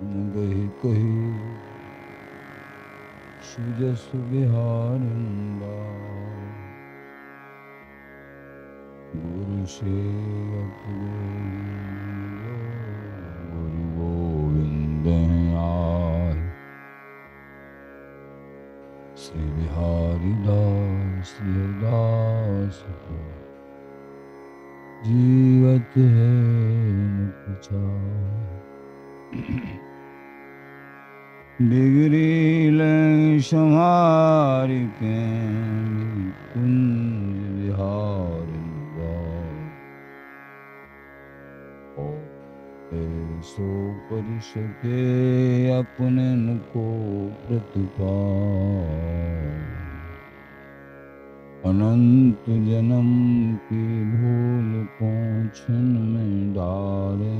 गहि कही सुजस विहारिंदा गुरु सेवक गुरु गोविंद आय श्री बिहारी दास हरिदास को जीवत है डिग्री लें समारि के कुंज बिहारी सो कर सके अपने को प्रतिपा अनंत जन्म की भूल को क्षण में डाले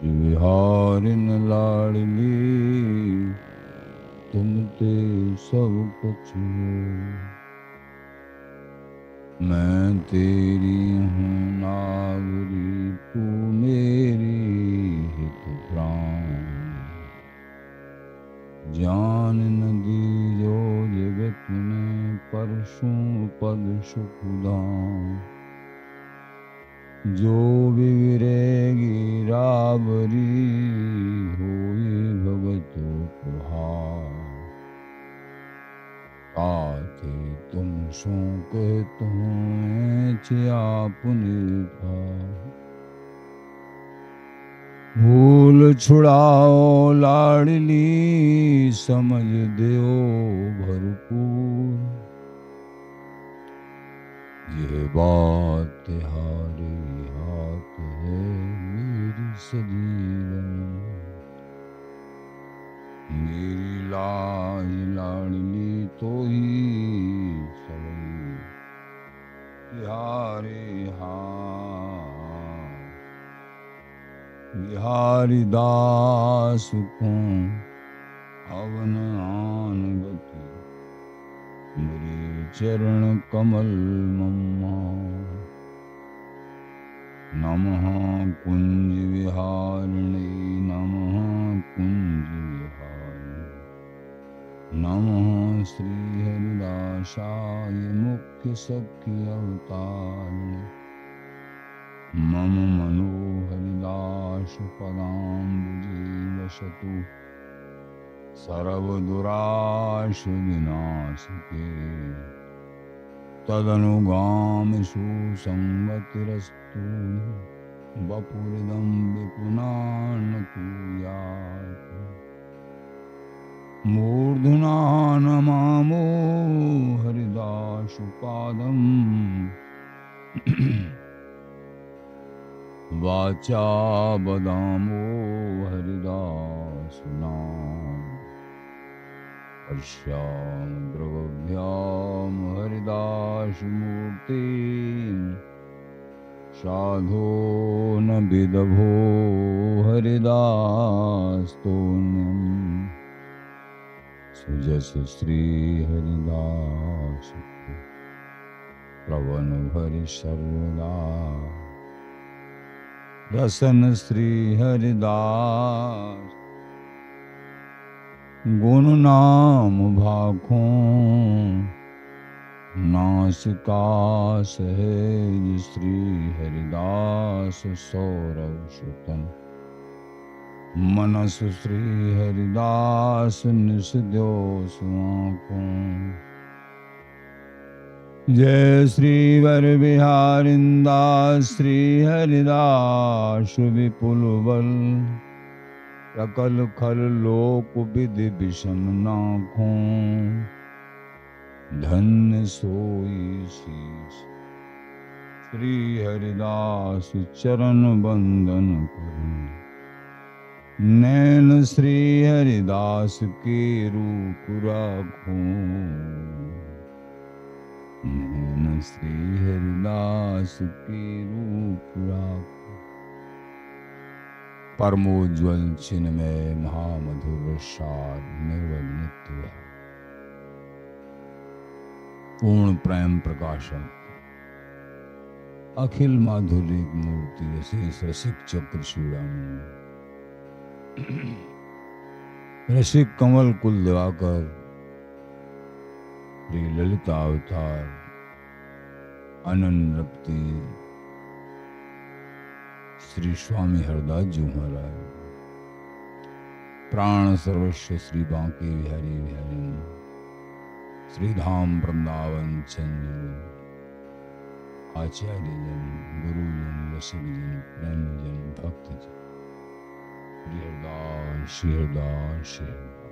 विहारिन लाडली तुम ते सब कुछ मैं तेरी हूँ नागरी तू मेरी हित प्राण जान नदी जो जगत में परसों पद सुखदान जो बिगड़ेगी राबरी होई भगतो प्रहार आते तुम सो के तुम्हें आपनी भूल छुड़ाओ लाडली समझ देओ भरपूर ये बात तुम्हारे हाथ है मेरी सजीवन मेरी लाज लाडली तो ही सवई बिहारी बिहारी दास को हवन आन गति मेरे चरण कमल मम्मा नमः कुंज विहारिणी नमः कुंज विहारिणी नमः श्री हरिदासाय मुख्य सखी अवतारिणी मम मनो हरिदास पदाम्बुजे वसतु सर्वदुराश विनाशिके तदनुगाम सुसंगतिरस्तु वपुरिदं विपुनानतुयात् मूर्धना नमामो हरिदासपादम् वाचा बदामो हरिदासनाम अर्ष्याम द्रवभ्याम हरिदासमूर्ति साधो न विदभो हरिदास्तोन्यम सुजस श्री हरिदास प्रवन भरि सर्वदा रसन श्री हरिदास गुण नाम भाखों नासिका सहेज श्री हरिदास सौरव सुतन मनस श्री हरिदास निस द्यो आँखों जय श्री वर बिहारिंदा श्री हरिदास विपुल बल सकल खल लोक विधि विषम नाखों धन्य सोई शीश श्री हरिदास चरण बंदन करूं नैन श्री हरिदास के रूप राखूं नैन श्री हरिदास के रूप राखूं परमोज्वल चिन्मय महामधुर सार निर्वल नित्य पूर्ण प्रेम प्रकाशक अखिल माधुरी मूर्ति रसिक रसिक चक्र चूड़ामणि, रसिक कमल कुल दिवाकर, श्री ललिता अवतार, अनन्य रक्ति श्री स्वामी हरदास जी महाराज, प्राण सर्वस्व श्री बांके बिहारी बिहारी, श्री धाम वृंदावन चंद्र, आचार्य जन, गुरुजन, रसिक जन, प्रेमी जन, भक्त जन, श्री हरदास श्री हरदास श्री हरदास।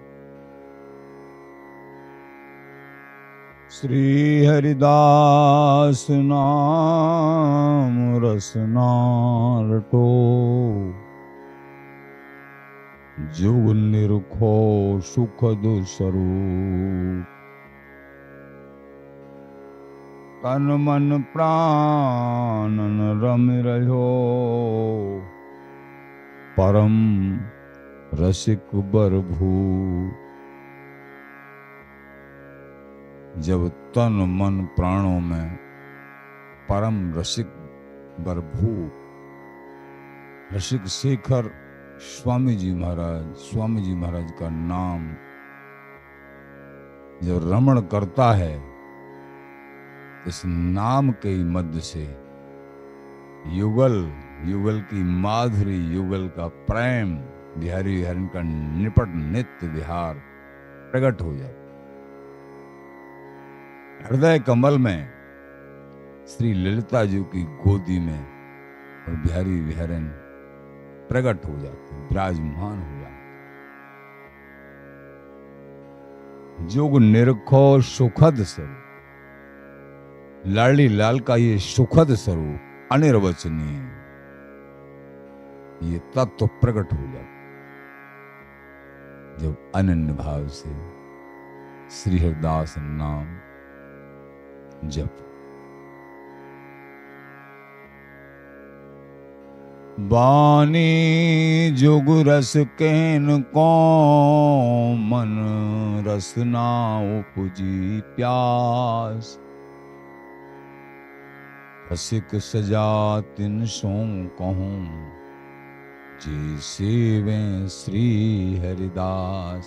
श्री हरिदास नाम रसना रटो, जुग निरखो सुखद स्वरूप, तन मन प्राणन रम रहो, परम रसिक बरभू। जब तन मन प्राणों में परम रसिक बरभू, रसिक शेखर स्वामी जी महाराज का नाम जब रमण करता है, इस नाम के मध्य से युगल युगल की माधुरी, युगल का प्रेम, बिहारी बिहारी का निपट नित्य विहार प्रकट हो जाए। हृदय कमल में श्री ललिता जी की गोदी में और बिहारी बिहारन प्रकट हो जाते, विराजमान हो जाते। जोग निरखो सुखद स्वरूप, लाडली लाल का ये सुखद स्वरूप अनिर्वचनीय, ये तत्व प्रकट हो जाता जब अनन्य भाव से श्री हरदास नाम जप। बानी जुग रस केन को, मन रसना उपजी प्यास, रसिक सजा तिन सो कहूं, जी सेवे श्री हरिदास।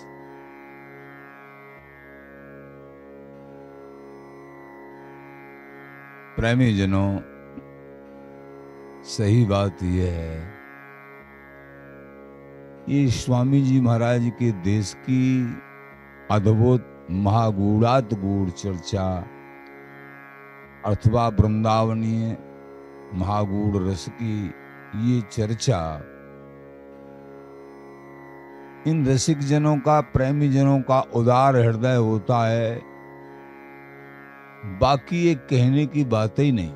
प्रेमी जनों, सही बात यह है, ये स्वामी जी महाराज के देश की अद्भुत महागूढ़ात गूढ़ चर्चा अथवा वृंदावनीय महागूढ़ रस की ये चर्चा इन रसिक जनों का, प्रेमी जनों का उदार हृदय होता है। बाकी ये कहने की बात ही नहीं,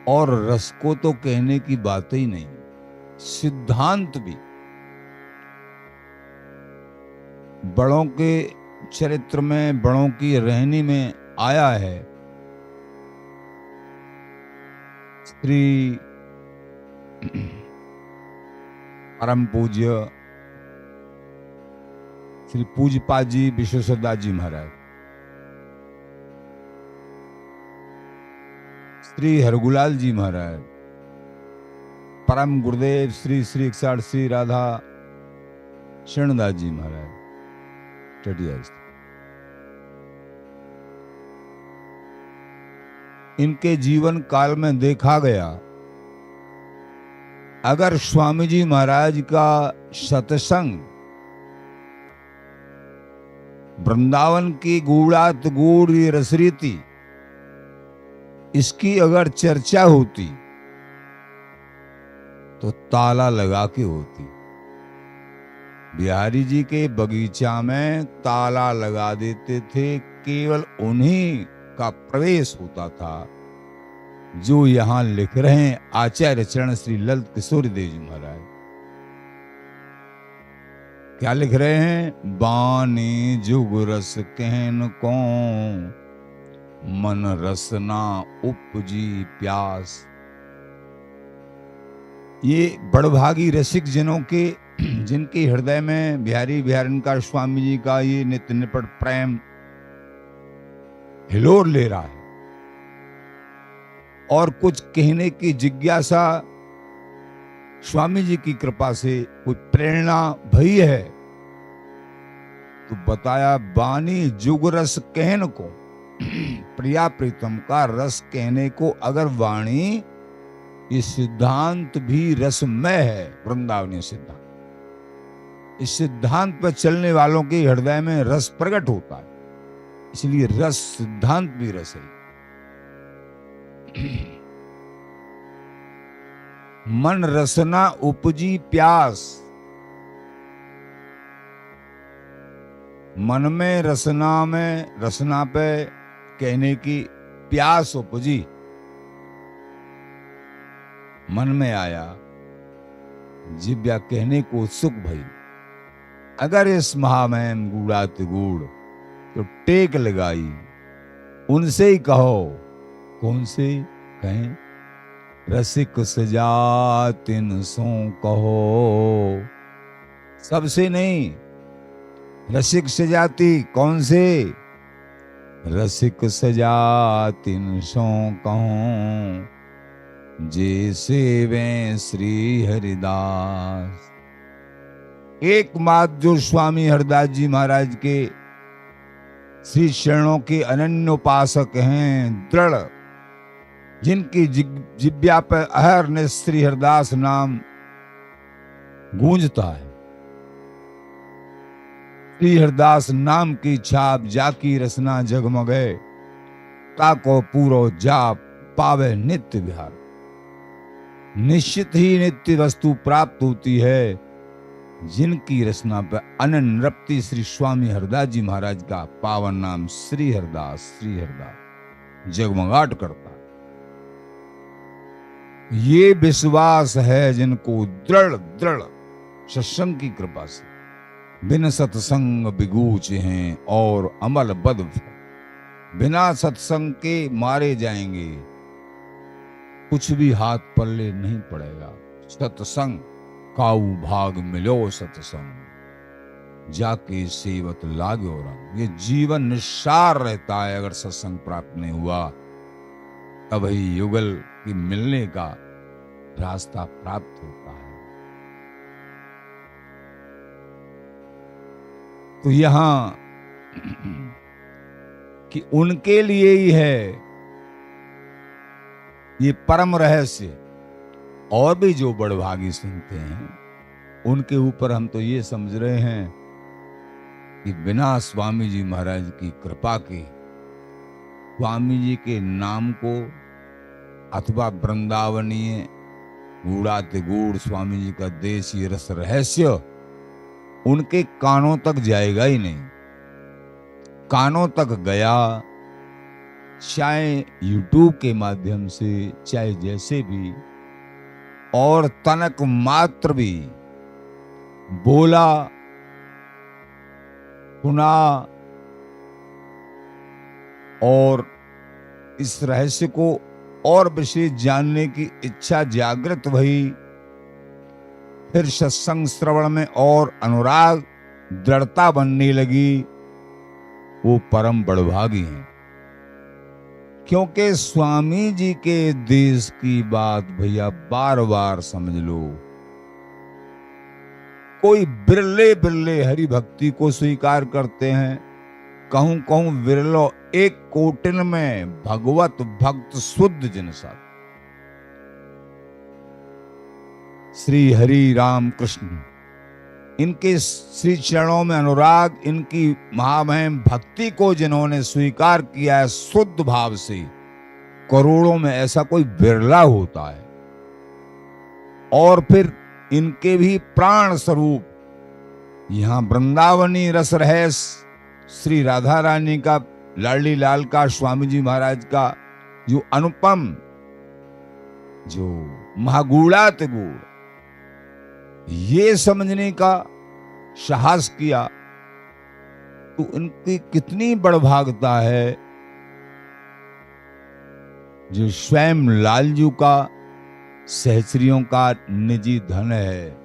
और रस को तो कहने की बात ही नहीं, सिद्धांत भी बड़ों के चरित्र में, बड़ों की रहनी में आया है। श्री परम पूज्य श्री पूज्यपाद जी विश्वेश्वरदास जी महाराज, श्री हरगुलाल जी महाराज, परम गुरुदेव श्री श्री 61 श्री राधा शरणदास जी महाराज टटिया, इनके जीवन काल में देखा गया, अगर स्वामी जी महाराज का सत्संग वृंदावन की गूढ़ात गूढ़ रसरीति इसकी अगर चर्चा होती तो ताला लगा के होती। बिहारी जी के बगीचा में ताला लगा देते थे, केवल उन्हीं का प्रवेश होता था जो यहां लिख रहे हैं आचार्य चरण श्री ललित किशोर देव जी महाराज। क्या लिख रहे हैं? बानी जुग रस कहन को, मन रसना उपजी प्यास। ये बड़भागी रसिक जनों के, जिनके हृदय में बिहारी बिहारन का स्वामी जी का ये नित्य निपट प्रेम हिलोर ले रहा है, और कुछ कहने की जिज्ञासा स्वामी जी की कृपा से कोई प्रेरणा भई है तो बताया, बानी जुग रस कहन को, प्रिया प्रीतम का रस कहने को अगर वाणी, ये सिद्धांत भी रसमय है, वृंदावनीय सिद्धांत। इस सिद्धांत पर चलने वालों के हृदय में रस प्रकट होता है, इसलिए रस सिद्धांत भी रस है। मन रसना उपजी प्यास, मन में रसना पे कहने की प्यास उपजी, मन में आया, जिब्या कहने को उत्सुक भई। अगर इस महामहिम गूढ़ात गूढ़ तो टेक लगाई, उनसे ही कहो। कौन से कहें? रसिक सजातिन सो कहो। सबसे नहीं, रसिक सजाति कौन से? रसिक सजातिन सो कहूं, जैसे वे श्री हरिदास। एकमात्र जो स्वामी हरदास जी महाराज के श्री चरणों के अनन्य उपासक हैं, दृढ़, जिनकी जिब्या पर अहरनिश श्री हरदास नाम गूंजता है। श्री हरदास नाम की छाप जाकी रसना जगमगे, ताको पूरो जाप पावे नित्य विहार। निश्चित ही नित्य वस्तु प्राप्त होती है जिनकी रचना पर अनन्य रप्ति श्री स्वामी हरदास जी महाराज का पावन नाम श्री हरदास जगमगाट करता। ये विश्वास है जिनको दृढ़ सत्संग की कृपा से, बिन सत्संग बिगूच हैं और अमल बद, बिना सत्संग के मारे जाएंगे, कुछ भी हाथ पल्ले नहीं पड़ेगा। सत्संग काऊ भाग मिलो सत्संग, जाके सेवत लागो रंग। ये जीवन निस्सार रहता है अगर सत्संग प्राप्त नहीं हुआ, तब ही युगल की मिलने का रास्ता प्राप्त होता है। तो यहां कि उनके लिए ही है ये परम रहस्य, और भी जो बड़भागी सुनते हैं उनके ऊपर हम तो ये समझ रहे हैं कि बिना स्वामी जी महाराज की कृपा के, स्वामी जी के नाम को अथवा वृंदावनीय गूढ़ाति गूढ़ स्वामी जी का देसी रस रहस्य उनके कानों तक जाएगा ही नहीं। कानों तक गया, चाहे यूट्यूब के माध्यम से, चाहे जैसे भी, और तनक मात्र भी बोला, सुना और इस रहस्य को और विशेष जानने की इच्छा जागृत हुई, फिर सत्संग श्रवण में और अनुराग दृढ़ता बनने लगी, वो परम बड़भागी हैं। क्योंकि स्वामी जी के देश की बात भैया बार बार समझ लो, कोई बिरले हरि भक्ति को स्वीकार करते हैं, कहूं विरलो एक कोटिन में भगवत भक्त शुद्ध जिन साथ। श्री हरि राम कृष्ण, इनके श्री चरणों में अनुराग, इनकी महामहिम भक्ति को जिन्होंने स्वीकार किया है शुद्ध भाव से, करोड़ों में ऐसा कोई बिरला होता है। और फिर इनके भी प्राण स्वरूप यहां वृंदावनी रस रहस्य श्री राधा रानी का, लाडली लाल का, स्वामी जी महाराज का जो अनुपम, जो महागूढ़ाति गूढ़, ये समझने का साहस किया, तो इनकी कितनी बड़भागता है जो स्वयं लालजू का, सहचरियों का निजी धन है।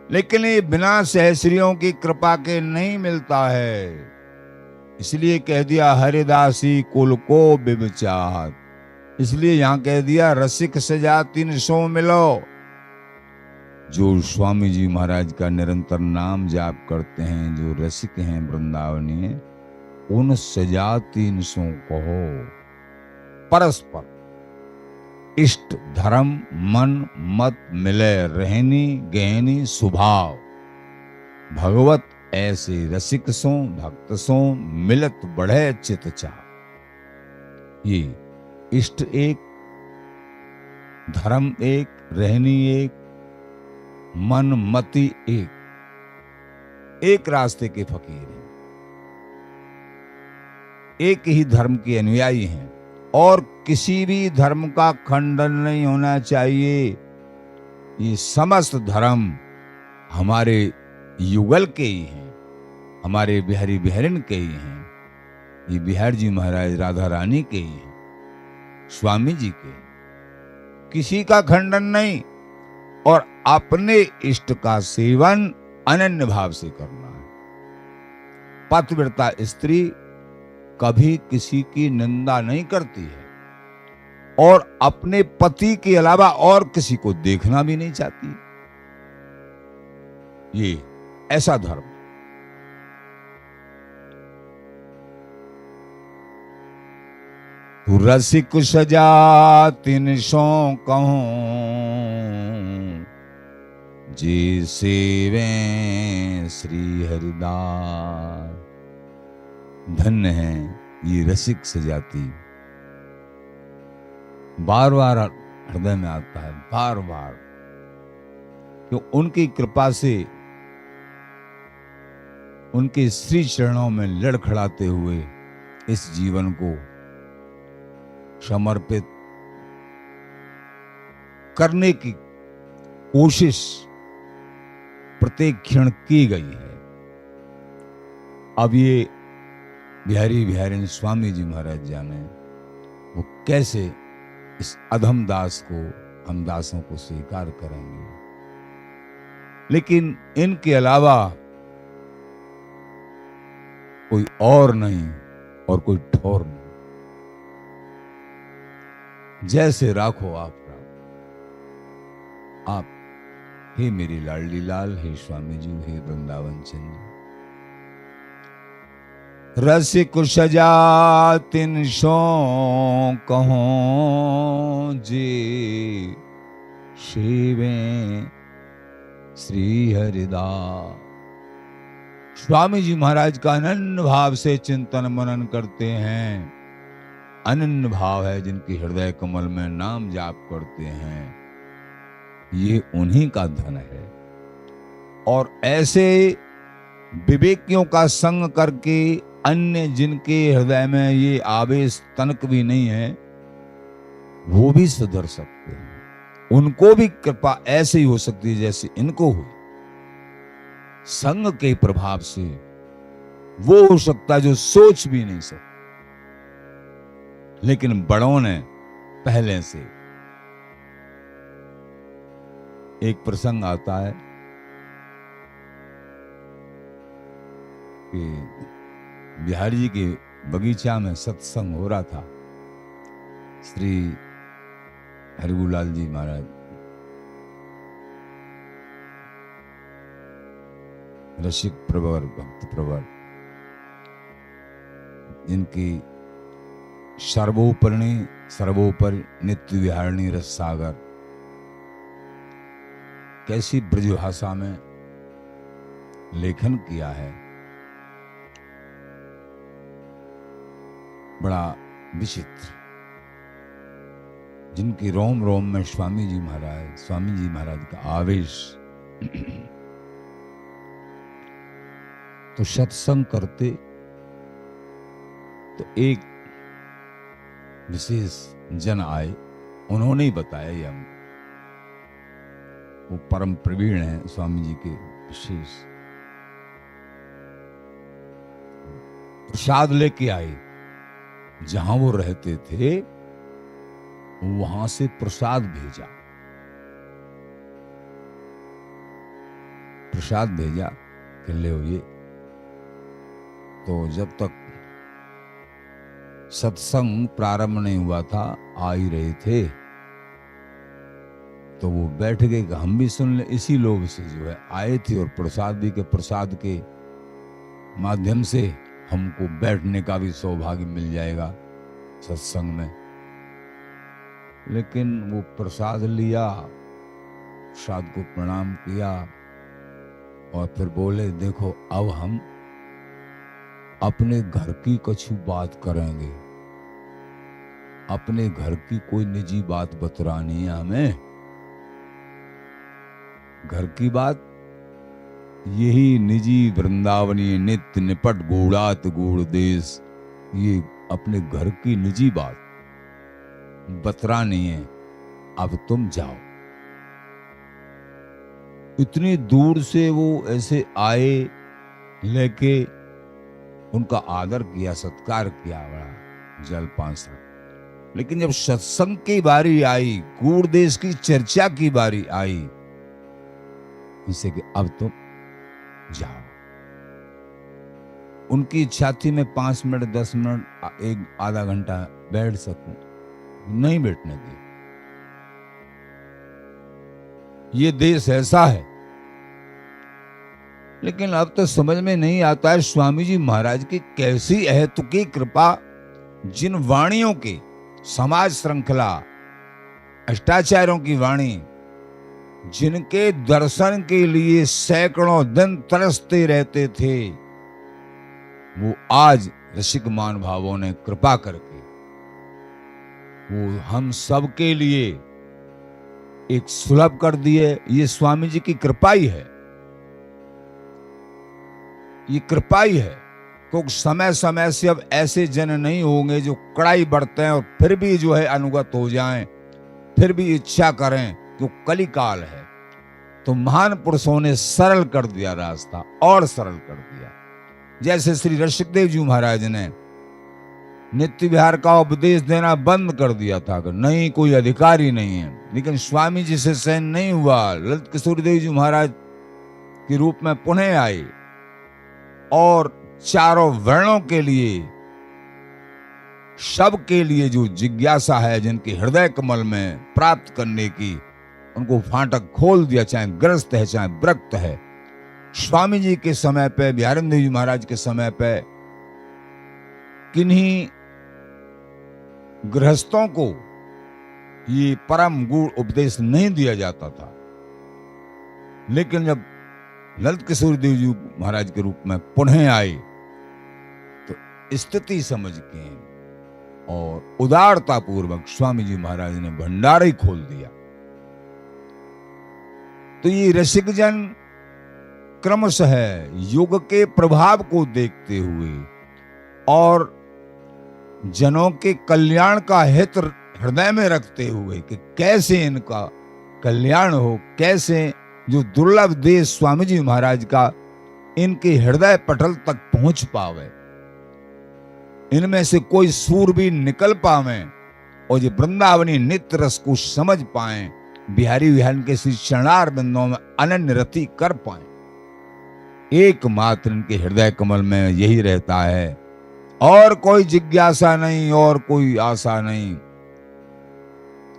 लेकिन ये बिना सहचरियों की कृपा के नहीं मिलता है। इसलिए कह दिया हरिदासी कुल को बिबचार, इसलिए यहां कह दिया रसिक सजा 300 मिलो। जो स्वामी जी महाराज का निरंतर नाम जाप करते हैं, जो रसिक हैं वृंदावनीय, उन सजा 300 कहो। परस्पर इष्ट धर्म मन मत मिले रहनी गहनी स्वभाव, भगवत ऐसे रसिक सो भक्त सो मिलत बढ़े चित चाह। ये इष्ट एक, धर्म एक, रहनी एक, मन मति एक रास्ते के फकीर हैं, एक ही धर्म के अनुयायी हैं और किसी भी धर्म का खंडन नहीं होना चाहिए। ये समस्त धर्म हमारे युगल के ही हैं, हमारे बिहारी बिहारिन के ही हैं। ये बिहार जी महाराज राधा रानी के ही हैं, स्वामी जी के, किसी का खंडन नहीं। और अपने इष्ट का सेवन अनन्य भाव से करना है। पतिव्रता स्त्री कभी किसी की निंदा नहीं करती है और अपने पति के अलावा और किसी को देखना भी नहीं चाहती। ये ऐसा धर्म। तू रसिक सजा 300 कहूं, जी सेवे श्री हरिदास। धन्य है ये रसिक सजाती। बार बार हृदय में आता है, बार बार, क्यों उनकी कृपा से उनके श्री चरणों में लड़खड़ाते हुए इस जीवन को समर्पित करने की कोशिश प्रत्येक क्षण की गई है। अब ये बिहारी बिहारी स्वामी जी महाराज जाने वो कैसे इस अधम दास को, हम दासों को स्वीकार करेंगे। लेकिन इनके अलावा कोई और नहीं और कोई ठोर नहीं। जैसे राखो आप हे मेरी लाडली लाल, हे स्वामी जी, हे वृंदावन चंद। रसिक सजा 300 कहो, जी शिवे श्री हरिदास। स्वामी जी महाराज का अनन्य भाव से चिंतन मनन करते हैं। अनन्य भाव है जिनके हृदय कमल में नाम जाप करते हैं, ये उन्हीं का धन है। और ऐसे विवेकियों का संग करके अन्य जिनके हृदय में ये आवेश तनक भी नहीं है, वो भी सुधर सकते हैं। उनको भी कृपा ऐसे ही हो सकती है जैसे इनको हुई। संग के प्रभाव से वो हो सकता है जो सोच भी नहीं सकता। लेकिन बड़ों ने पहले से, एक प्रसंग आता है कि बिहारी जी के बगीचा में सत्संग हो रहा था। श्री हरिगुलाल जी महाराज रसिक प्रवर, भक्त प्रवर, इनकी सर्वोपरि सर्वोपरि नित्य विहारिणी रस सागर कैसी ब्रजभाषा में लेखन किया है, बड़ा विचित्र। जिनकी रोम रोम में स्वामी जी महाराज का आवेश। तो सत्संग करते तो एक विशेष जन आए, उन्होंने ही बताया ये हमको। वो परम प्रवीण है स्वामी जी के विशेष। प्रसाद लेके आए, जहां वो रहते थे वहां से प्रसाद भेजा। प्रसाद भेजा कि ले ये। तो जब तक सत्संग प्रारंभ नहीं हुआ था, आ ही रहे थे, तो वो बैठ गए कि हम भी सुन ले। इसी लोभ से जो है आए थे, और प्रसाद के माध्यम से हमको बैठने का भी सौभाग्य मिल जाएगा सत्संग में। लेकिन वो प्रसाद लिया, प्रसाद को प्रणाम किया, और फिर बोले देखो अब हम अपने घर की कछु बात करेंगे, अपने घर की कोई निजी बात बतरानी है हमें। घर की बात यही निजी वृंदावनी नित्य निपट गूढ़ात गूढ़ देश, ये अपने घर की निजी बात बतरानी है, अब तुम जाओ। इतनी दूर से वो ऐसे आए, लेके उनका आदर किया, सत्कार किया, बड़ा जलपान सा। लेकिन जब सत्संग की बारी आई, गूढ़ देश की चर्चा की बारी आई, उनसे कि अब तुम जाओ। उनकी इच्छा थी मैं 5 मिनट 10 मिनट एक आधा घंटा बैठ सकूं, नहीं बैठने दी। ये देश ऐसा है। लेकिन अब तो समझ में नहीं आता है स्वामी जी महाराज की कैसी अहेतु की कृपा, जिन वाणियों के समाज श्रृंखला, अष्टाचार्यों की वाणी, जिनके दर्शन के लिए सैकड़ों दिन तरसते रहते थे, वो आज रसिक मान भावों ने कृपा करके वो हम सब के लिए एक सुलभ कर दिए। ये स्वामी जी की कृपा ही है, ये कृपा ही है। क्योंकि समय समय से अब ऐसे जन नहीं होंगे जो कड़ाई बढ़ते हैं और फिर भी जो है अनुगत हो जाएं, फिर भी इच्छा करें, क्यों कली काल है। तो महान पुरुषों ने सरल कर दिया रास्ता, और सरल कर दिया। जैसे श्री ऋषिकदेव जी महाराज ने नित्य विहार का उपदेश देना बंद कर दिया था कि नहीं, कोई अधिकारी नहीं है, लेकिन स्वामी जी से सहन नहीं हुआ। ललित किशोर देव जी महाराज के रूप में पुनः आए और चारों वर्णों के लिए, सब के लिए जो जिज्ञासा है, जिनके हृदय कमल में प्राप्त करने की, उनको फाटक खोल दिया। चाहे ग्रस्त है, चाहे व्रक्त है। स्वामी जी के समय पे, बिहारिंद्र जी महाराज के समय पे किन्हीं गृहस्थों को ये परम गूढ़ उपदेश नहीं दिया जाता था। लेकिन जब ललित किशोर देव जी महाराज के रूप में पुनः आए, तो स्थिति समझ के और उदारता पूर्वक स्वामी जी महाराज ने भंडार ही खोल दिया। तो ये रसिक जन क्रमशः युग के प्रभाव को देखते हुए और जनों के कल्याण का हित हृदय में रखते हुए कि कैसे इनका कल्याण हो, कैसे जो दुर्लभ देश स्वामी जी महाराज का इनके हृदय पटल तक पहुंच पावे, इनमें से कोई सूरबीर निकल पावे और ये वृंदावनी नित्य रस को समझ पाए, बिहारी विहान के श्री चरणार बिंदों में अनन्य रति कर पाए। एकमात्र इनके हृदय कमल में यही रहता है, और कोई जिज्ञासा नहीं, और कोई आशा नहीं।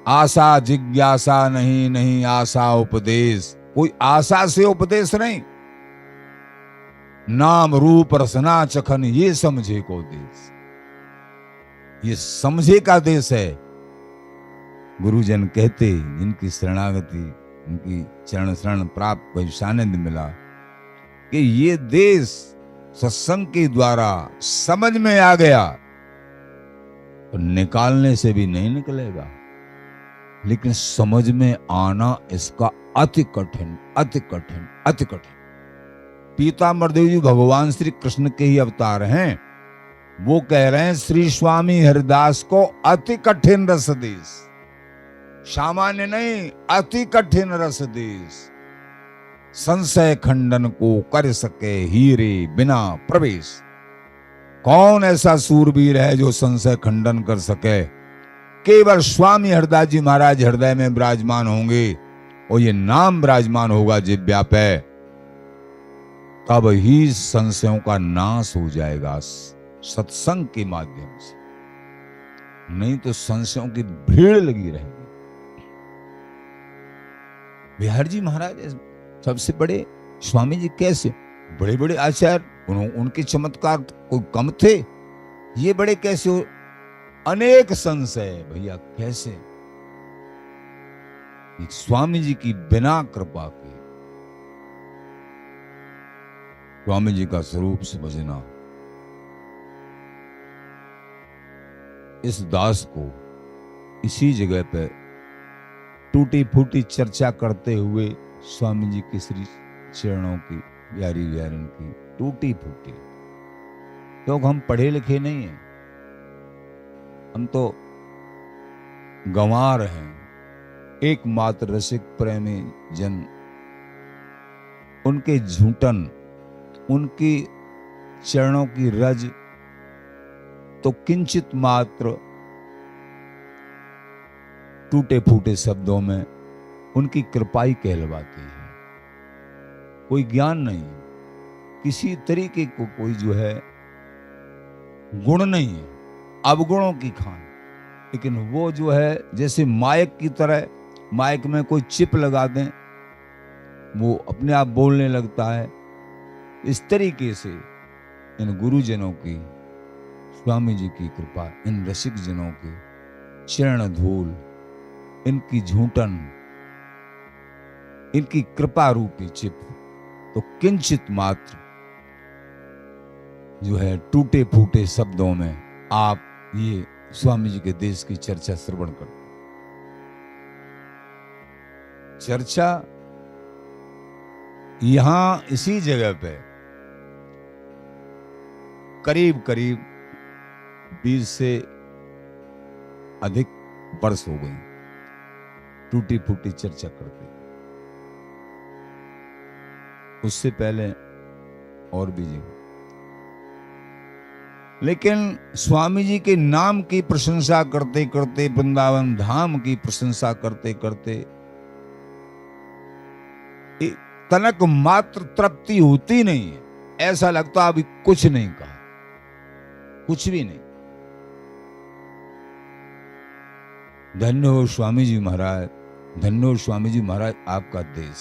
आशा जिज्ञासा नहीं, नहीं आशा उपदेश, कोई आशा से उपदेश नहीं। नाम रूप रसना चखन ये समझे को देश, ये समझे का देश है। गुरुजन कहते, जिनकी शरणागति, उनकी चरण शरण प्राप्त कोई सानिध्य मिला, कि ये देश सत्संग के द्वारा समझ में आ गया तो निकालने से भी नहीं निकलेगा। लेकिन समझ में आना इसका अति कठिन, अति कठिन, अति कठिन। पीताम्बर देव जी भगवान श्री कृष्ण के ही अवतार हैं। वो कह रहे हैं श्री स्वामी हरिदास को अति कठिन रस देश, सामान्य नहीं, अति कठिन रस देश। संशय खंडन को कर सके हीरे बिना प्रवेश। कौन ऐसा सूरबीर है जो संशय खंडन कर सके? केवल स्वामी हरदास जी महाराज हृदय में विराजमान होंगे और ये नाम विराजमान होगा जिह्वा पे, तब ही संशयों का नाश हो जाएगा सत्संग के माध्यम से। नहीं तो संशयों की भीड़ लगी रहेगी। बिहार जी महाराज सबसे बड़े स्वामी जी कैसे, बड़े बड़े आचार्य, उनके चमत्कार कोई कम थे, ये बड़े कैसे हो? अनेक संशय भैया कैसे? स्वामी जी की बिना कृपा के, स्वामी जी का स्वरूप समझना, इस दास को इसी जगह पे टूटी फूटी चर्चा करते हुए स्वामी जी के श्री चरणों की प्यारी व्यारण की टूटी फूटी, क्योंकि हम पढ़े लिखे नहीं हैं, हम तो गंवार हैं, एकमात्र रसिक प्रेमी जन, उनके झूठन, उनकी चरणों की रज तो किंचित मात्र टूटे फूटे शब्दों में उनकी कृपाई कहलवाती है। कोई ज्ञान नहीं, किसी तरीके को कोई जो है गुण नहीं है, अवगुणों की खान। लेकिन वो जो है जैसे माइक की तरह, माइक में कोई चिप लगा दें वो अपने आप बोलने लगता है। इस तरीके से इन गुरुजनों की, स्वामी जी की कृपा, इन रसिक जनों की चरण धूल, इनकी झूठन, इनकी कृपा रूपी चिप तो किंचित मात्र जो है टूटे फूटे शब्दों में आप ये स्वामी जी के देश की चर्चा श्रवण करते। चर्चा यहां इसी जगह पे करीब करीब 20 से अधिक वर्ष हो गई टूटी फूटी चर्चा करते। उससे पहले और भी जगह, लेकिन स्वामी जी के नाम की प्रशंसा करते करते, वृंदावन धाम की प्रशंसा करते करते तनक मात्र तृप्ति होती नहीं है। ऐसा लगता अभी कुछ नहीं कहा, कुछ भी नहीं। धन्य हो स्वामी जी महाराज, धन्य हो स्वामी जी महाराज, आपका देश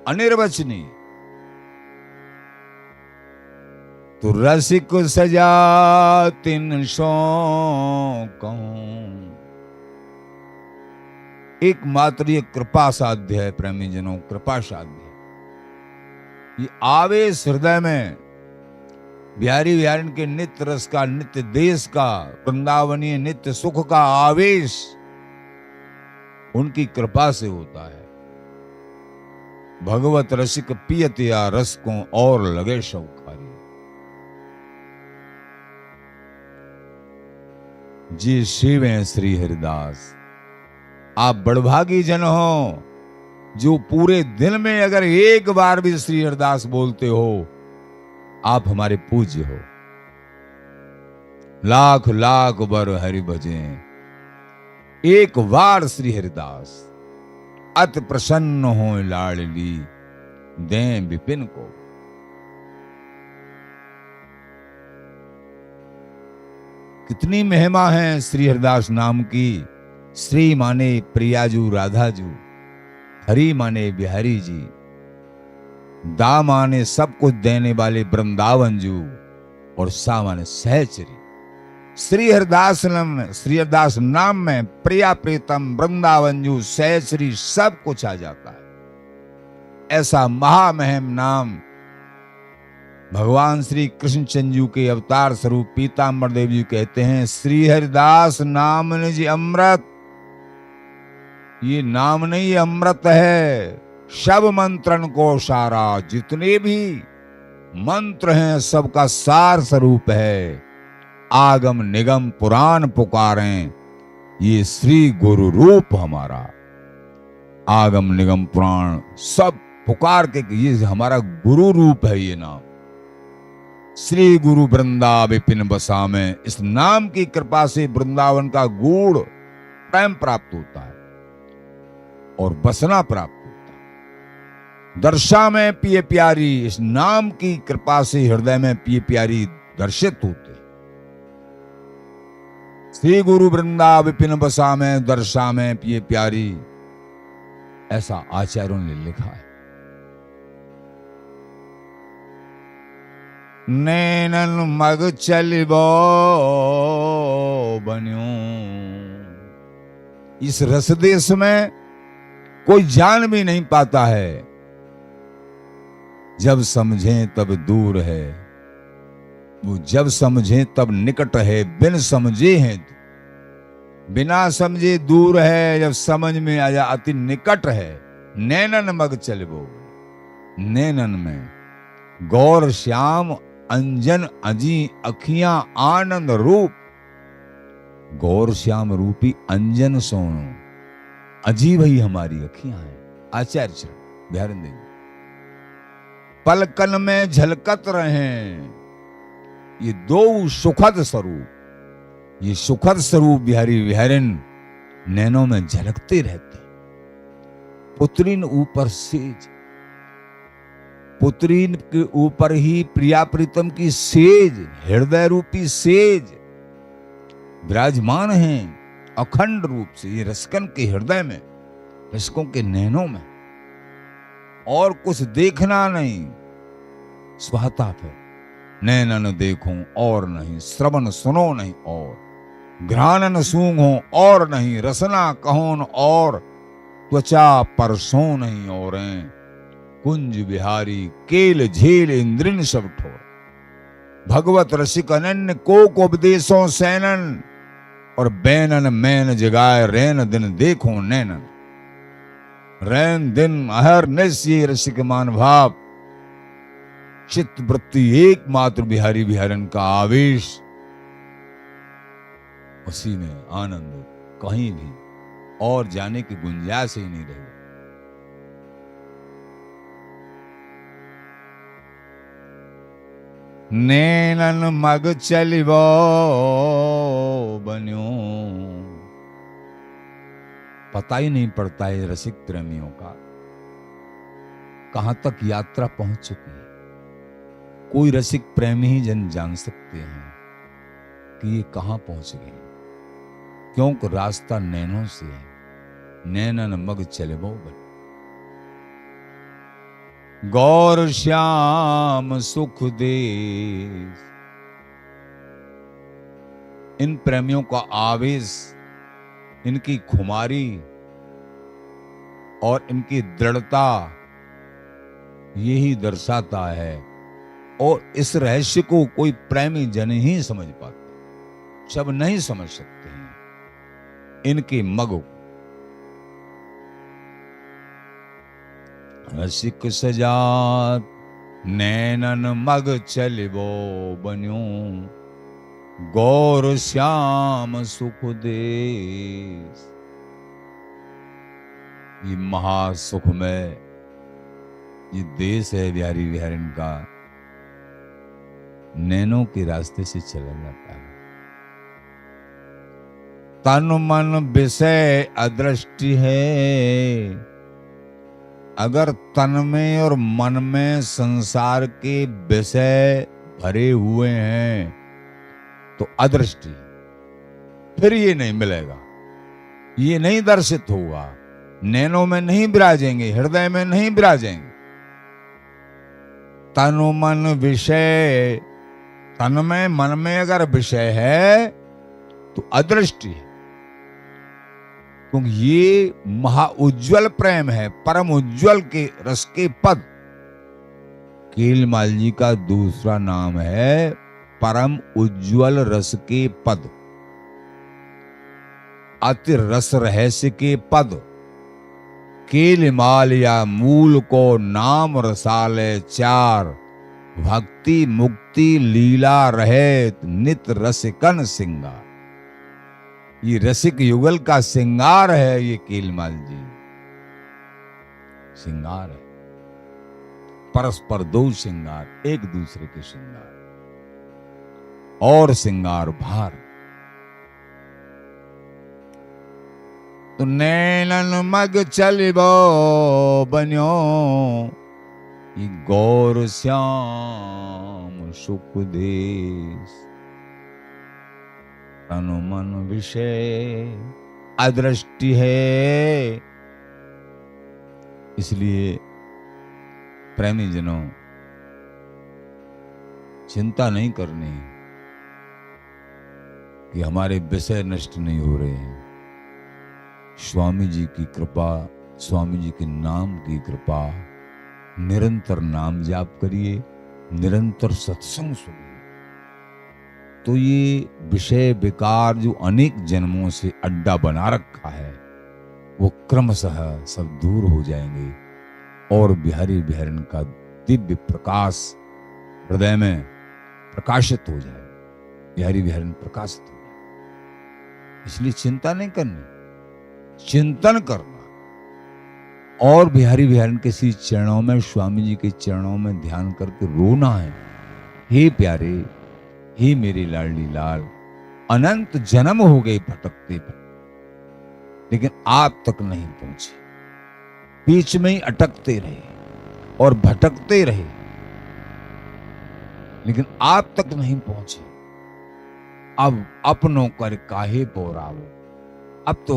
अनिर्वचनीय। तो रसिक सजा तिन सो कहूं, एकमात्र ये कृपा साध्य है प्रेमी जनों, कृपा साध्य। ये आवेश हृदय में बिहारी बिहारिन के नित्य रस का, नित्य देश का, वृंदावनीय नित्य सुख का आवेश उनकी कृपा से होता है। भगवत रसिक पियत या रस को और लगे शौकारी। जी शिव हैं श्री हरिदास, आप बड़भागी जन हो जो पूरे दिन में अगर एक बार भी श्री हरिदास बोलते हो, आप हमारे पूज्य हो। लाख लाख बर हरि भजें, एक बार श्री हरिदास अति प्रसन्न हो लाडली दें विपिन को। कितनी महिमा है श्री हरिदास नाम की। श्री माने प्रियाजू राधाजू, हरि माने बिहारी जी, दा माने सब कुछ देने वाले वृंदावन जू, और सा माने सहचरी। श्री हरिदास नाम में प्रिया प्रीतम वृंदावन जू सहचरी सब कुछ आ जाता है। ऐसा महामहिम नाम भगवान श्री कृष्ण चंद्र के अवतार स्वरूप पीताम्बर देव जी कहते हैं, श्री हरिदास नाम निज अमृत। ये नाम नहीं, अमृत है। सब मंत्रन को सारा, जितने भी मंत्र हैं सबका सार स्वरूप है। आगम निगम पुराण पुकारें, ये श्री गुरु रूप हमारा। आगम निगम पुराण सब पुकार के ये हमारा गुरु रूप है। ये नाम श्री गुरु वृंदा विपिन बसा में, इस नाम की कृपा से वृंदावन का गूढ़ प्रेम प्राप्त होता है और बसना प्राप्त होता है। दर्शा में पिए प्यारी, इस नाम की कृपा से हृदय में पिए प्यारी दर्शित होते। श्री गुरु वृंदा विपिन बसा में दर्शा में पिए प्यारी, ऐसा आचार्यों ने लिखा है। नैनन मग चलिबो बन्यो, इस रस देश में कोई जान भी नहीं पाता है। जब समझें तब दूर है, वो जब समझें तब निकट है, बिन समझे हैं बिना समझे दूर है, जब समझ में आया अति निकट है। नैनन मग चलिबो, नैनन में गौर श्याम अंजन अजी अखियां आनंद रूप, गौर श्याम रूपी अंजन सोनो अजीब ही हमारी अखियां हैं। आचार्य चरण बिहार देव पलकन में झलकत रहे, ये दो सुखद स्वरूप, ये सुखद स्वरूप बिहारी बिहारिन नैनों में झलकते रहते। पुत्रीन ऊपर सेज, पुत्रीन के ऊपर ही प्रिया प्रीतम की सेज, हृदय रूपी सेज विराजमान है अखंड रूप से। ये रसकन के हृदय में, रसकों के नैनों में, और कुछ देखना नहीं, स्वाता है। नैनन देखो और नहीं, श्रवण सुनो नहीं और, घ्राणन सूंघो और नहीं, रसना कहोन और, त्वचा परसों नहीं और, कुंज बिहारी केल झेल इंद्रिन सब ठोर, भगवत रसिक अनन्य को उपदेशों सैनन, और बैनन मैन जगाए रैन दिन देखो नैनन। रैन दिन अहर निश्चय रसिक मान भाव, चित्त वृत्ति एकमात्र बिहारी बिहारन का आवेश, उसी में आनंद, कहीं भी और जाने की गुंजाइश ही नहीं रही। नैनन मग चलिबो बन्यो, पता ही नहीं पड़ता है रसिक प्रेमियों का कहां तक यात्रा पहुंच चुकी है। कोई रसिक प्रेमी ही जान सकते हैं कि ये कहां पहुंच गए, क्योंकि रास्ता नैनों से है। नैनन मग चलिबो बन्यो, गौर श्याम सुख देश, इन प्रेमियों का आवेश, इनकी खुमारी और इनकी दृढ़ता यही दर्शाता है। और इस रहस्य को कोई प्रेमी जन ही समझ पाते, सब नहीं समझ सकते हैं इनके मगो। रसिक सजात नैनन मग चलिबो बन्यो, गौर श्याम सुख देश, ये महासुख में ये देश है बिहारी बिहारिन का, नैनों के रास्ते से चला जाता है। तन मन विषय अदृष्टि है, अगर तन में और मन में संसार के विषय भरे हुए हैं तो अदृष्टि, फिर ये नहीं मिलेगा, ये नहीं दर्शित होगा, नैनों में नहीं विराजेंगे, हृदय में नहीं विराजेंगे। तनु मन विषय, तन में मन में अगर विषय है तो अदृष्टि है, क्योंकि ये महाउज्ज्वल प्रेम है, परम उज्ज्वल के रस के पद। केलमाल जी का दूसरा नाम है परम उज्ज्वल रस के पद, अति रस रहस्य के पद। केलमाल या मूल को नाम रसाले चार, भक्ति मुक्ति लीला रहे नित रसिकन सिंगार। ये रसिक युगल का सिंगार है, ये केलमाल जी सिंगार है। परस्पर दो सिंगार, एक दूसरे के सिंगार और सिंगार भार। तो नैनन मग चलिबो बन्यो, ये गौर श्याम सुख देश। तनु मन विषय अदृष्टि है। इसलिए प्रेमी जनों, चिंता नहीं करनी कि हमारे विषय नष्ट नहीं हो रहे हैं। स्वामी जी की कृपा, स्वामी जी के नाम की कृपा, निरंतर नाम जाप करिए, निरंतर सत्संग सुनिए, तो ये विषय विकार जो अनेक जन्मों से अड्डा बना रखा है वो क्रमशः सब दूर हो जाएंगे और बिहारी बिहारन का दिव्य प्रकाश हृदय में प्रकाशित हो जाए। बिहारी बिहारन प्रकाशित हो जाए। इसलिए चिंता नहीं करनी, चिंतन करना और बिहारी बिहारन के सी चरणों में, स्वामी जी के चरणों में ध्यान करके रोना है। हे प्यारे, हे मेरे लाडली लाल, अनंत जन्म हो गए भटकते भटकते, लेकिन आप तक नहीं पहुंचे, बीच में ही अटकते रहे और भटकते रहे, लेकिन आप तक नहीं पहुंचे। अब अपनों कर काहे पोरावो। अब तो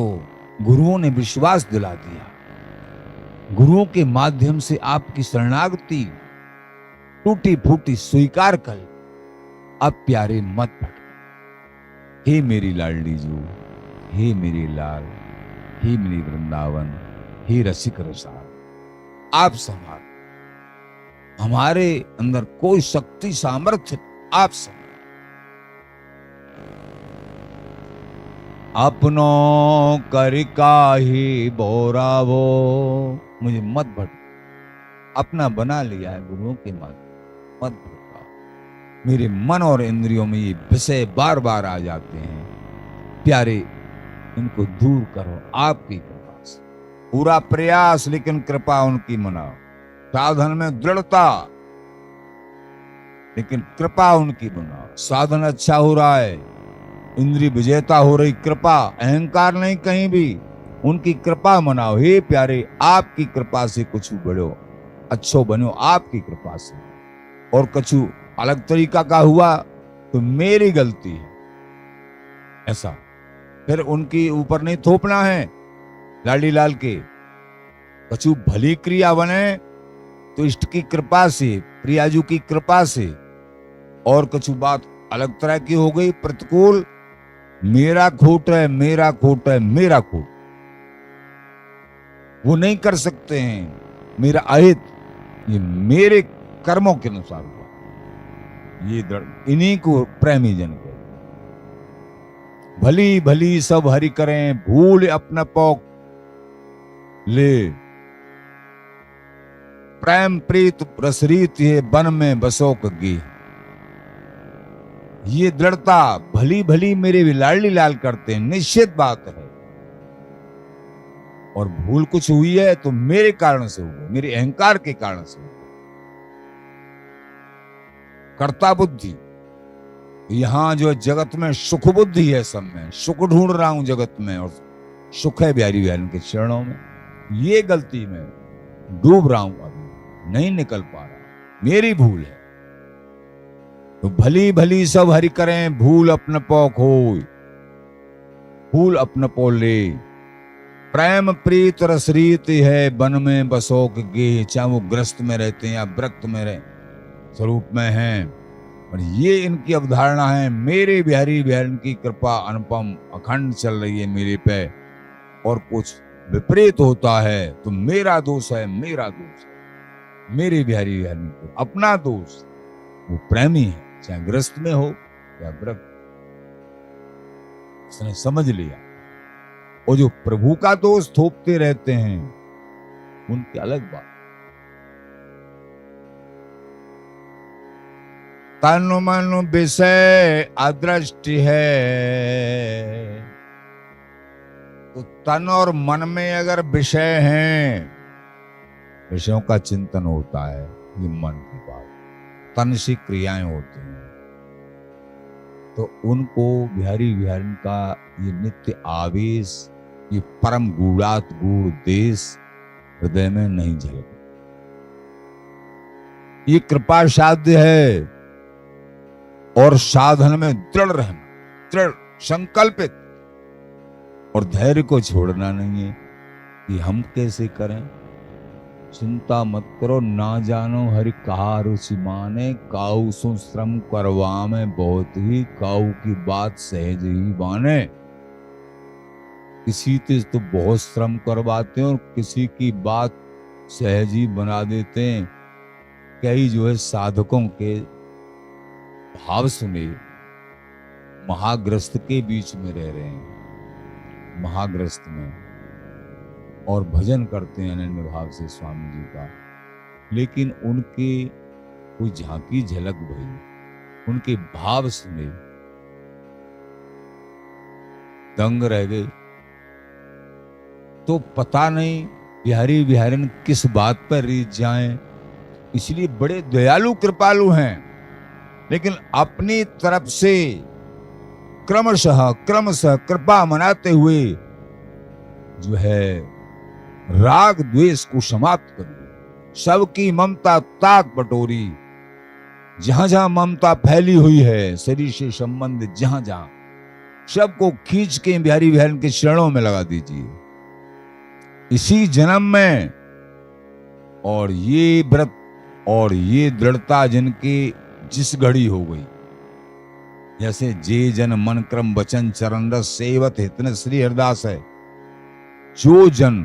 गुरुओं ने विश्वास दिला दिया, गुरुओं के माध्यम से आपकी शरणागति टूटी फूटी स्वीकार कर। अब प्यारे मत भटको। हे मेरी लाडली जो, हे मेरी लाल, हे मेरी वृंदावन, हे रसिक रसाल, आप संभाल। हमारे अंदर कोई शक्ति सामर्थ्य, आप संभाल। अपनों कर काहे बोरावो। मुझे मत भटको। अपना बना लिया है गुरुओं के माध्यम, मत भटको। मेरे मन और इंद्रियों में ये विषय बार बार आ जाते हैं, प्यारे इनको दूर करो आपकी कृपा से। पूरा प्रयास, लेकिन कृपा उनकी मनाओ। साधन में दृढ़ता, लेकिन कृपा उनकी मनाओ। साधन अच्छा हो रहा है, इंद्रिय विजेता हो रही, कृपा, अहंकार नहीं कहीं भी, उनकी कृपा मनाओ। हे प्यारे, आपकी कृपा से कुछ बढ़ो, अच्छो बनो आपकी कृपा से। और कछु अलग तरीका का हुआ तो मेरी गलती है, ऐसा फिर उनकी ऊपर नहीं थोपना है। लाडी लाल के कछु भली क्रिया बने तो इष्ट की कृपा से, प्रियाजू की कृपा से, और कछु बात अलग तरह की हो गई प्रतिकूल, मेरा खोट है, मेरा खोट है, मेरा खोट, वो नहीं कर सकते हैं। मेरा अहित, ये मेरे कर्मों के अनुसार हुआ, ये इन्हीं को प्रेमी जन कहते। भली भली सब हरि करें, भूल अपना पौक ले। प्रेम प्रीत रसरीत ये बन में बसोक गी। ये दृढ़ता, भली भली मेरे भी लाडली लाल करते हैं, निश्चित बात है। और भूल कुछ हुई है तो मेरे कारण से हुई, मेरे अहंकार के कारण से हुई। कर्ता बुद्धि, यहां जो जगत में सुख बुद्धि है, सब में सुख ढूंढ रहा हूं जगत में, और सुख है बिहारी बिहारी के चरणों में। ये गलती में डूब रहा हूं, अभी नहीं निकल पा रहा, मेरी भूल है। तो भली भली सब हरि करें, भूल अपन पौक हो, भूल अपन पो ले। प्रेम प्रीत रसरीत है बन में बसोक गे। चाहे वो ग्रस्त में रहते हैं या व्रत में रहे, स्वरूप में हैं, और ये इनकी अवधारणा है। मेरे बिहारी बिहारी की कृपा अनुपम अखंड चल रही है मेरे पे, और कुछ विपरीत होता है तो मेरा दोष है, मेरा दोष है, मेरे बिहारी बिहारी को अपना दोष। वो प्रेमी है, चाहे ग्रस्त में हो या व्रत, उसने समझ लिया। और जो प्रभु का दोष थोपते रहते हैं, उनकी अलग बात। तन मन विषय अदृष्टि है, तो तन और मन में अगर विषय हैं, विषयों का चिंतन होता है, ये मन की बात, तन से क्रियाएं होती हैं, तो उनको बिहारी बिहारी का ये नित्य आवेश, ये परम गूढ़ात गूढ़ देश हृदय में नहीं झलक। ये कृपा साध्य है, और साधन में दृढ़ रहना, दृढ़ संकल्पित, और धैर्य को छोड़ना नहीं है कि हम कैसे करें। चिंता मत करो, ना जानो हरि कहा रुचि माने, काऊ सु श्रम करवा में बहुत ही, काऊ की बात सहज ही माने। किसी से तो बहुत श्रम करवाते हैं और किसी की बात सहज ही बना देते हैं। कई जो है साधकों के भाव सुने, महाग्रस्त के बीच में रह रहे हैं, महाग्रस्त में, और भजन करते हैं अनन्य भाव से स्वामी जी का, लेकिन उनके कोई झांकी झलक भई, उनके भाव सुने, दंग रह गए। तो पता नहीं बिहारी बिहारिन किस बात पर रीझ जाएं। इसलिए बड़े दयालु कृपालु हैं, लेकिन अपनी तरफ से क्रमशः क्रमशः कृपा मनाते हुए जो है राग द्वेष को समाप्त करिए। सबकी ममता ताक बटोरी, जहां जहां ममता फैली हुई है, शरीर से संबंध जहां जहां, सबको खींच के बिहारी बिहारिन के चरणों में लगा दीजिए इसी जन्म में। और ये व्रत और ये दृढ़ता जिनकी जिस घड़ी हो गई, जैसे जे जन मन क्रम वचन चरण रस सेवत हितन श्री हरदास है, जो जन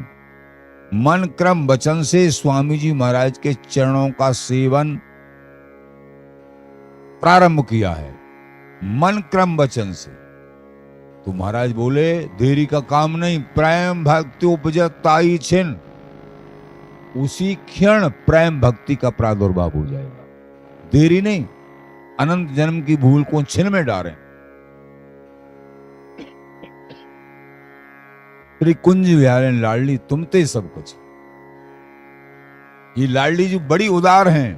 मन क्रम वचन से स्वामी जी महाराज के चरणों का सेवन प्रारंभ किया है, मन क्रम वचन से, तो महाराज बोले देरी का काम नहीं, प्रेम भक्ति उपजत ताई छिन, उसी क्षण प्रेम भक्ति का प्रादुर्भाव हो जाएगा। देरी नहीं, अनंत जन्म की भूल को छिन में डालें। श्री कुंज विहारिन लाडली तुमते सब कुछ। ये लाडली जी बड़ी उदार हैं,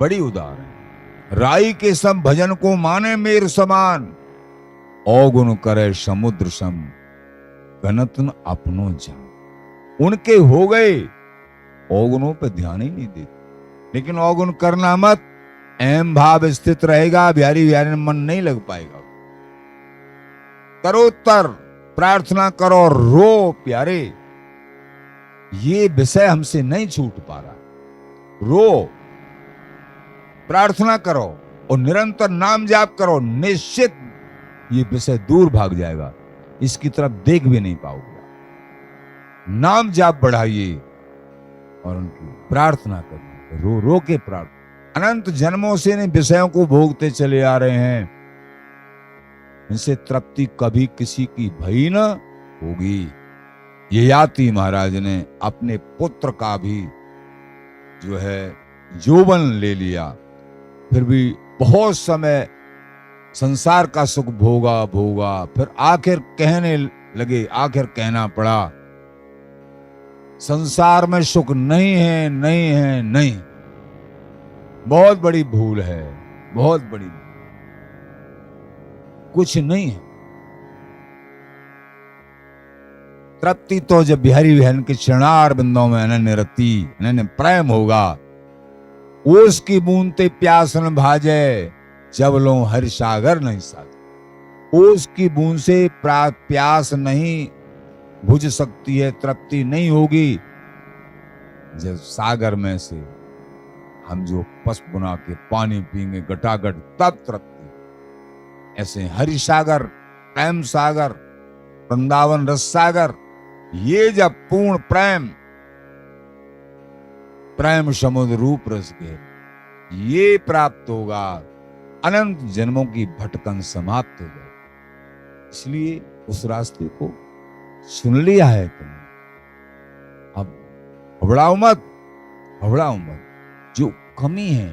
बड़ी उदार हैं। राई के सब भजन को माने मेर समान, अवगुण करे समुद्र सम, गणतन अपनो जान। उनके हो गए, अवगुणों पे ध्यान ही नहीं देते। लेकिन अवगुण करना मत, अहम भाव स्थित रहेगा, बिहारी बिहारी में मन नहीं लग पाएगा। करोत्तर प्रार्थना करो, रो प्यारे, ये विषय हमसे नहीं छूट पा रहा। रो, प्रार्थना करो और निरंतर नाम जाप करो, निश्चित ये विषय दूर भाग जाएगा, इसकी तरफ देख भी नहीं पाओगे। नाम जाप बढ़ाइए और उनकी प्रार्थना करिए, रो रो के प्रार्थना। अनंत जन्मों से इन विषयों को भोगते चले आ रहे हैं, इनसे तृप्ति कभी किसी की भई न होगी। ये याति महाराज ने अपने पुत्र का भी जो है यौवन ले लिया, फिर भी बहुत समय संसार का सुख भोगा भोगा, फिर आखिर कहने लगे, आखिर कहना पड़ा संसार में सुख नहीं है, नहीं है, नहीं। बहुत बड़ी भूल है, बहुत बड़ी, कुछ नहीं है। तृप्ति तो जब बिहारी बहन के चरणार बिंदों में अनन्य रति, अनन्य प्रेम होगा, उसकी बूंदते प्यास न भाजे, जब लो हर सागर नहीं साथ। उसकी बूंद से प्यास नहीं बुझ सकती है, तृप्ति नहीं होगी। जब सागर में से हम जो पसप बुना के पानी पीएंगे गटागट, तब तृप्ति। ऐसे हरि सागर, प्रेम सागर, वृंदावन रस सागर, ये जब पूर्ण प्रेम, प्रेम समुद्र रूप रस के ये प्राप्त होगा, अनंत जन्मों की भटकन समाप्त हो जाए। इसलिए उस रास्ते को सुन लिया है तुमने, अब हबड़ाओ मत, हबड़ाओ मत। जो कमी है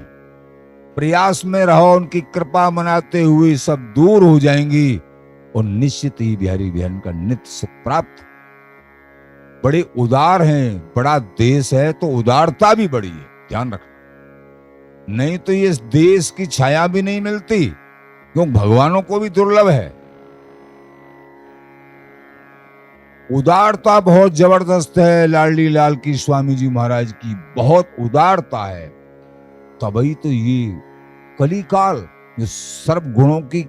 प्रयास में रहो, उनकी कृपा मनाते हुए सब दूर हो जाएंगी और निश्चित ही बिहारी बहन का नित्य सुख प्राप्त। बड़े उदार हैं, बड़ा देश है तो उदारता भी बड़ी है, ध्यान रखना। नहीं तो ये देश की छाया भी नहीं मिलती, क्योंकि भगवानों को भी दुर्लभ है। उदारता बहुत जबरदस्त है लाडली लाल की, स्वामी जी महाराज की बहुत उदारता है। तभी तो ये कलिकाल जो सर्व गुणों की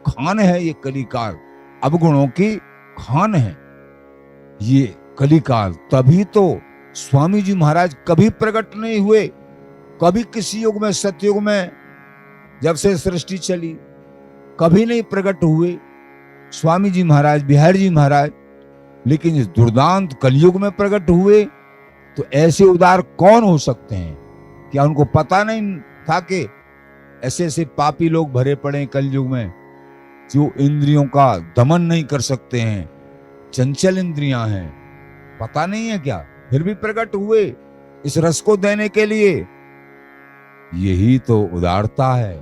खान है ये कलिकाल, अवगुणों की खान है ये कलिकाल। तभी तो स्वामी जी महाराज कभी प्रकट नहीं हुए, कभी किसी युग में, सतयुग में जब से सृष्टि चली कभी नहीं प्रकट हुए स्वामी जी महाराज, बिहारी जी महाराज। लेकिन इस दुर्दांत कलयुग में प्रकट हुए। तो ऐसे उदार कौन हो सकते हैं? क्या उनको पता नहीं था कि ऐसे ऐसे पापी लोग भरे पड़े हैं कलयुग में, जो इंद्रियों का दमन नहीं कर सकते हैं, चंचल इंद्रियां हैं? पता नहीं है क्या? फिर भी प्रकट हुए इस रस को देने के लिए। यही तो उदारता है।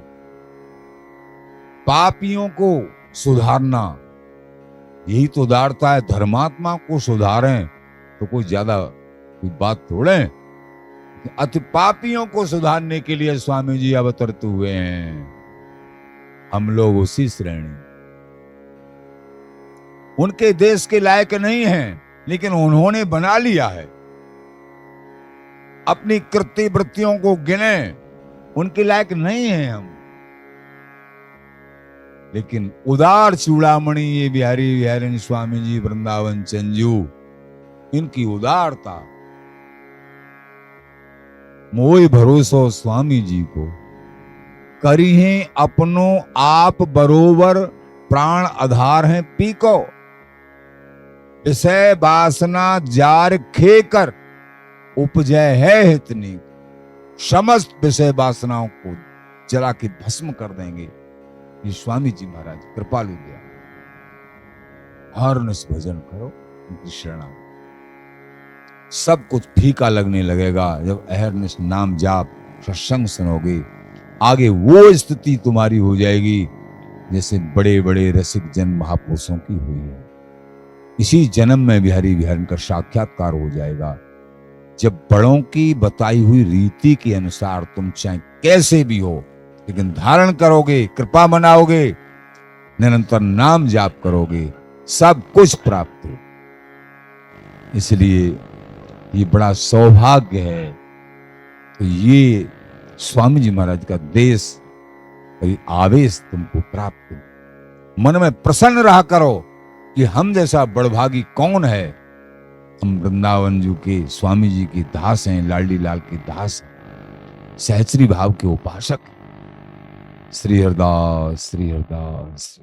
पापियों को सुधारना, यही तो उदारता है। धर्मात्मा को सुधारें तो कोई ज्यादा कोई बात थोड़े। अति पापियों को सुधारने के लिए स्वामी जी अवतरित हुए हैं। हम लोग उसी श्रेणी, उनके देश के लायक नहीं हैं, लेकिन उन्होंने बना लिया है। अपनी कृत्य वृत्तियों को गिने, उनके लायक नहीं हैं हम। लेकिन उदार चूड़ामणि ये बिहारी बिहारी स्वामी जी वृंदावन चंजू, इनकी उदारता, मोह भरोसो स्वामी जी को करी है अपनो आप बरोबर, प्राण आधार है पीको, विषय वासना जार खेकर उपजय है इतनी। समस्त विषय वासनाओं को जला के भस्म कर देंगे ये स्वामी जी महाराज कृपालु दया। हर निस भजन करो उनकी शरणागति, सब कुछ फीका लगने लगेगा जब अहरनिश नाम जाप सत्संग सुनोगे। आगे वो स्थिति तुम्हारी हो जाएगी जैसे बड़े बड़े रसिक जन महापुरुषों की हुई है। इसी जन्म में बिहारी बिहारी का साक्षात्कार हो जाएगा, जब बड़ों की बताई हुई रीति के अनुसार तुम चाहे कैसे भी हो, लेकिन धारण करोगे, कृपा मनाओगे, निरंतर नाम जाप करोगे, सब कुछ प्राप्त हो। इसलिए ये बड़ा सौभाग्य है। तो ये स्वामी जी महाराज का देश, ये आवेश तुमको प्राप्त हो। मन में प्रसन्न रहा करो कि हम जैसा बड़भागी कौन है। हम वृंदावन जी के स्वामी जी की दास हैं, लाडली लाल की दास हैं, सहचरी भाव के उपासक। श्री हरदास श्री हरदास।